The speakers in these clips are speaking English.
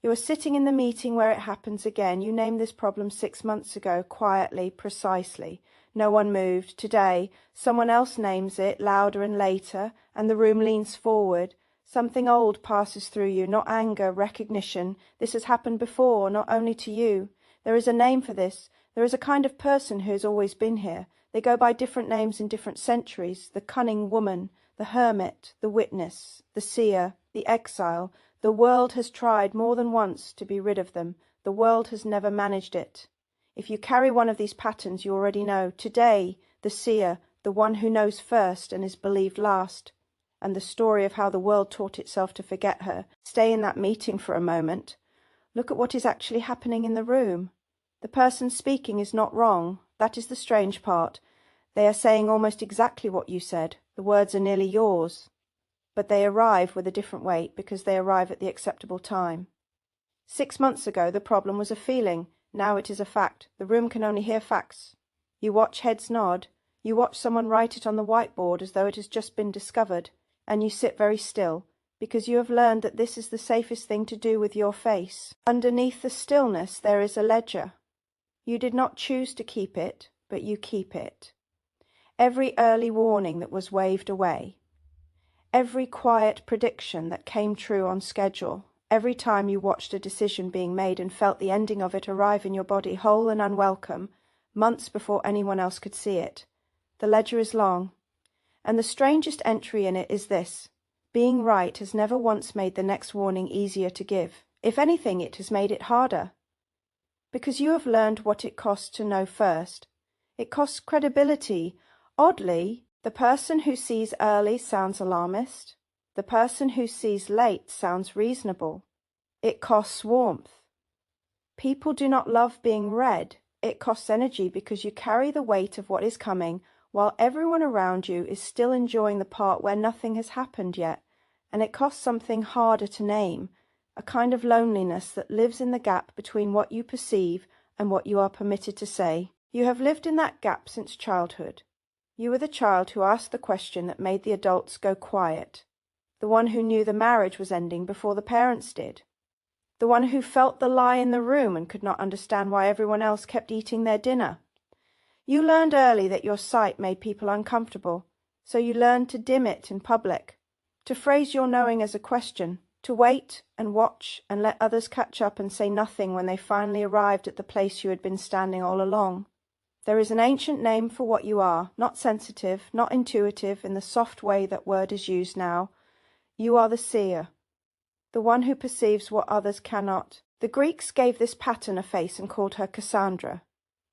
You are sitting in the meeting where it happens again. You named this problem 6 months ago, quietly, precisely. No one moved. Today, someone else names it, louder and later, and the room leans forward. Something old passes through you, not anger, recognition. This has happened before, not only to you. There is a name for this. There is a kind of person who has always been here. They go by different names in different centuries. The cunning woman, the hermit, the witness, the seer, the exile. The world has tried more than once to be rid of them. The world has never managed it. If you carry one of these patterns, you already know. Today, the seer, the one who knows first and is believed last. And the story of how the world taught itself to forget her. Stay in that meeting for a moment. Look at what is actually happening in the room. The person speaking is not wrong. That is the strange part. They are saying almost exactly what you said. The words are nearly yours. But they arrive with a different weight because they arrive at the acceptable time. 6 months ago, the problem was a feeling. Now it is a fact. The room can only hear facts. You watch heads nod. You watch someone write it on the whiteboard as though it has just been discovered. And you sit very still, because you have learned that this is the safest thing to do with your face. Underneath the stillness there is a ledger. You did not choose to keep it, but you keep it. Every early warning that was waved away. Every quiet prediction that came true on schedule. Every time you watched a decision being made and felt the ending of it arrive in your body whole and unwelcome, months before anyone else could see it. The ledger is long. And the strangest entry in it is this. Being right has never once made the next warning easier to give. If anything, it has made it harder. Because you have learned what it costs to know first. It costs credibility. Oddly, the person who sees early sounds alarmist. The person who sees late sounds reasonable. It costs warmth. People do not love being read. It costs energy because you carry the weight of what is coming, while everyone around you is still enjoying the part where nothing has happened yet, and it costs something harder to name, a kind of loneliness that lives in the gap between what you perceive and what you are permitted to say. You have lived in that gap since childhood. You were the child who asked the question that made the adults go quiet, the one who knew the marriage was ending before the parents did, the one who felt the lie in the room and could not understand why everyone else kept eating their dinner. You learned early that your sight made people uncomfortable, so you learned to dim it in public, to phrase your knowing as a question, to wait and watch and let others catch up and say nothing when they finally arrived at the place you had been standing all along. There is an ancient name for what you are, not sensitive, not intuitive in the soft way that word is used now. You are the seer, the one who perceives what others cannot. The Greeks gave this pattern a face and called her Cassandra.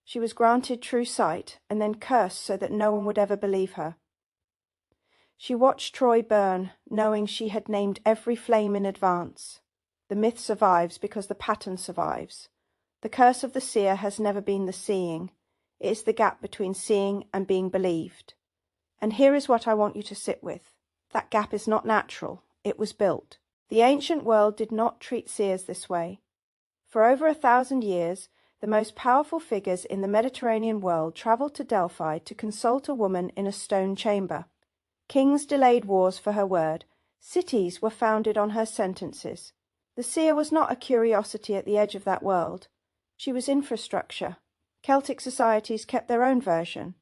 She was granted true sight, and then cursed so that no one would ever believe her. She watched Troy burn, knowing she had named every flame in advance. The myth survives because the pattern survives. The curse of the seer has never been the seeing. It is the gap between seeing and being believed. And here is what I want you to sit with. That gap is not natural. It was built. The ancient world did not treat seers this way. For over 1,000 years, the most powerful figures in the Mediterranean world travelled to Delphi to consult a woman in a stone chamber. Kings delayed wars for her word. Cities were founded on her sentences. The seer was not a curiosity at the edge of that world. She was infrastructure. Celtic societies kept their own version.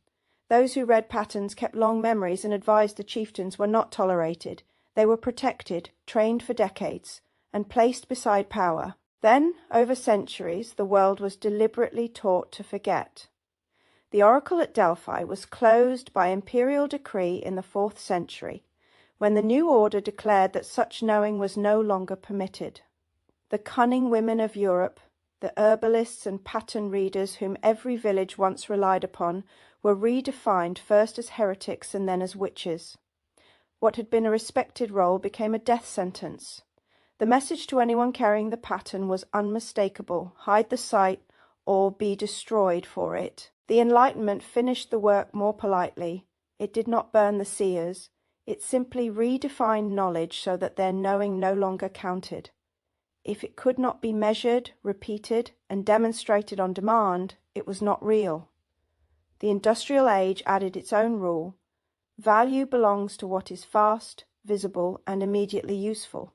Those who read patterns kept long memories and advised the chieftains were not tolerated. They were protected, trained for decades, and placed beside power. Then, over centuries, the world was deliberately taught to forget. The oracle at Delphi was closed by imperial decree in the 4th century, when the new order declared that such knowing was no longer permitted. The cunning women of Europe, the herbalists and pattern readers whom every village once relied upon, were redefined first as heretics and then as witches. What had been a respected role became a death sentence. The message to anyone carrying the pattern was unmistakable: hide the sight or be destroyed for it. The Enlightenment finished the work more politely. It did not burn the seers. It simply redefined knowledge so that their knowing no longer counted. If it could not be measured, repeated, and demonstrated on demand, it was not real. The industrial age added its own rule. Value belongs to what is fast, visible, and immediately useful.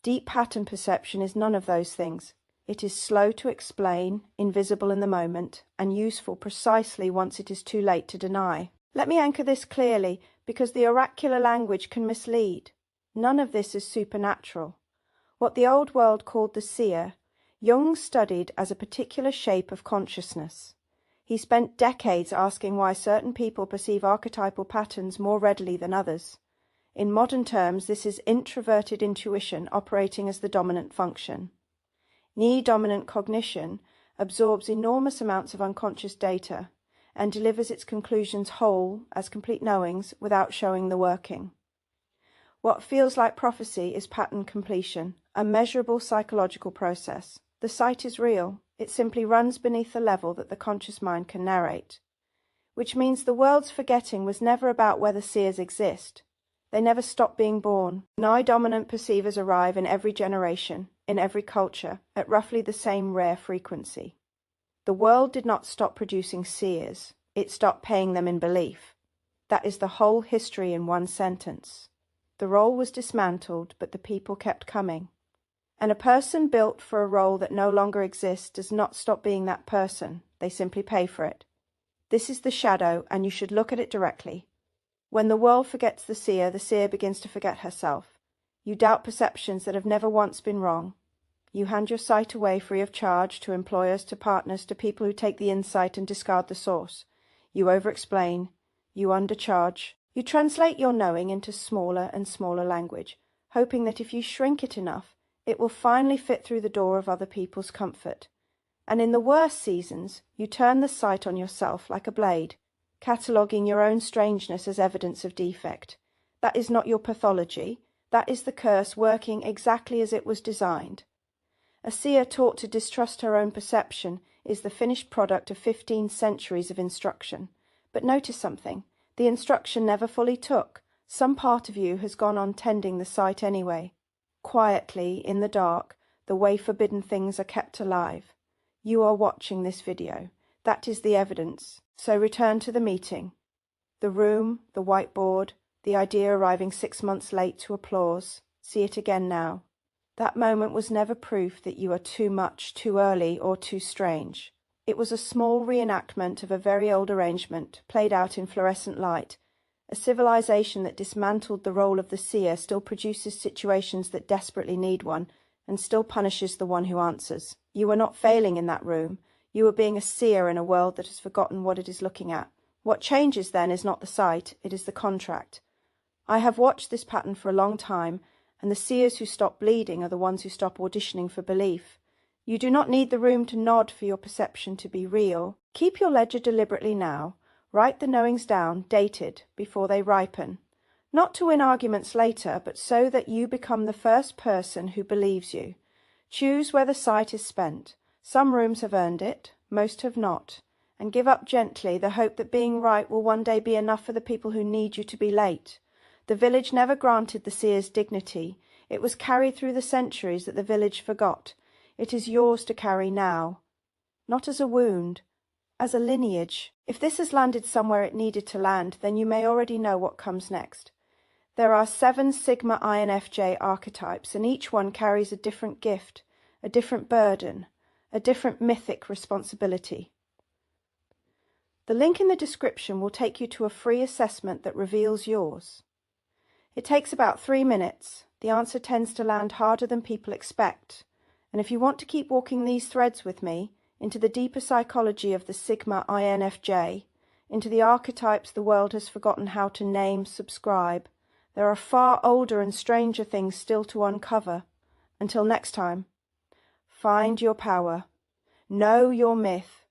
Deep pattern perception is none of those things. It is slow to explain, invisible in the moment, and useful precisely once it is too late to deny. Let me anchor this clearly, because the oracular language can mislead. None of this is supernatural. What the old world called the seer, Jung studied as a particular shape of consciousness. He spent decades asking why certain people perceive archetypal patterns more readily than others. In modern terms, this is introverted intuition operating as the dominant function. Dominant cognition absorbs enormous amounts of unconscious data and delivers its conclusions whole as complete knowings without showing the working. What feels like prophecy is pattern completion, a measurable psychological process. The sight is real. It simply runs beneath the level that the conscious mind can narrate. Which means the world's forgetting was never about whether seers exist. They never stop being born. Dominant perceivers arrive in every generation, in every culture, at roughly the same rare frequency. The world did not stop producing seers. It stopped paying them in belief. That is the whole history in one sentence. The role was dismantled, but the people kept coming. And a person built for a role that no longer exists does not stop being that person. They simply pay for it. This is the shadow, and you should look at it directly. When the world forgets the seer begins to forget herself. You doubt perceptions that have never once been wrong. You hand your sight away free of charge to employers, to partners, to people who take the insight and discard the source. You over-explain. You undercharge. You translate your knowing into smaller and smaller language, hoping that if you shrink it enough, it will finally fit through the door of other people's comfort. And in the worst seasons, you turn the sight on yourself like a blade, cataloguing your own strangeness as evidence of defect. That is not your pathology. That is the curse working exactly as it was designed. A seer taught to distrust her own perception is the finished product of 15 centuries of instruction. But notice something. The instruction never fully took. Some part of you has gone on tending the sight anyway. Quietly, in the dark, the way forbidden things are kept alive. You are watching this video. That is the evidence. So return to the meeting. The room, the whiteboard, the idea arriving 6 months late to applause. See it again now. That moment was never proof that you are too much, too early, or too strange. It was a small reenactment of a very old arrangement, played out in fluorescent light. A civilization that dismantled the role of the seer still produces situations that desperately need one, and still punishes the one who answers. You are not failing in that room. You are being a seer in a world that has forgotten what it is looking at. What changes then is not the sight, it is the contract. I have watched this pattern for a long time, and the seers who stop bleeding are the ones who stop auditioning for belief. You do not need the room to nod for your perception to be real. Keep your ledger deliberately now. Write the knowings down, dated, before they ripen. Not to win arguments later, but so that you become the first person who believes you. Choose where the sight is spent. Some rooms have earned it, most have not. And give up gently the hope that being right will one day be enough for the people who need you to be late. The village never granted the seer's dignity. It was carried through the centuries that the village forgot. It is yours to carry now. Not as a wound, as a lineage. If this has landed somewhere it needed to land, then you may already know what comes next. There are 7 Sigma INFJ archetypes, and each one carries a different gift, a different burden, a different mythic responsibility. The link in the description will take you to a free assessment that reveals yours. It takes about 3 minutes. The answer tends to land harder than people expect. And if you want to keep walking these threads with me, into the deeper psychology of the Sigma INFJ, into the archetypes the world has forgotten how to name, subscribe, there are far older and stranger things still to uncover. Until next time, find your power, know your myth,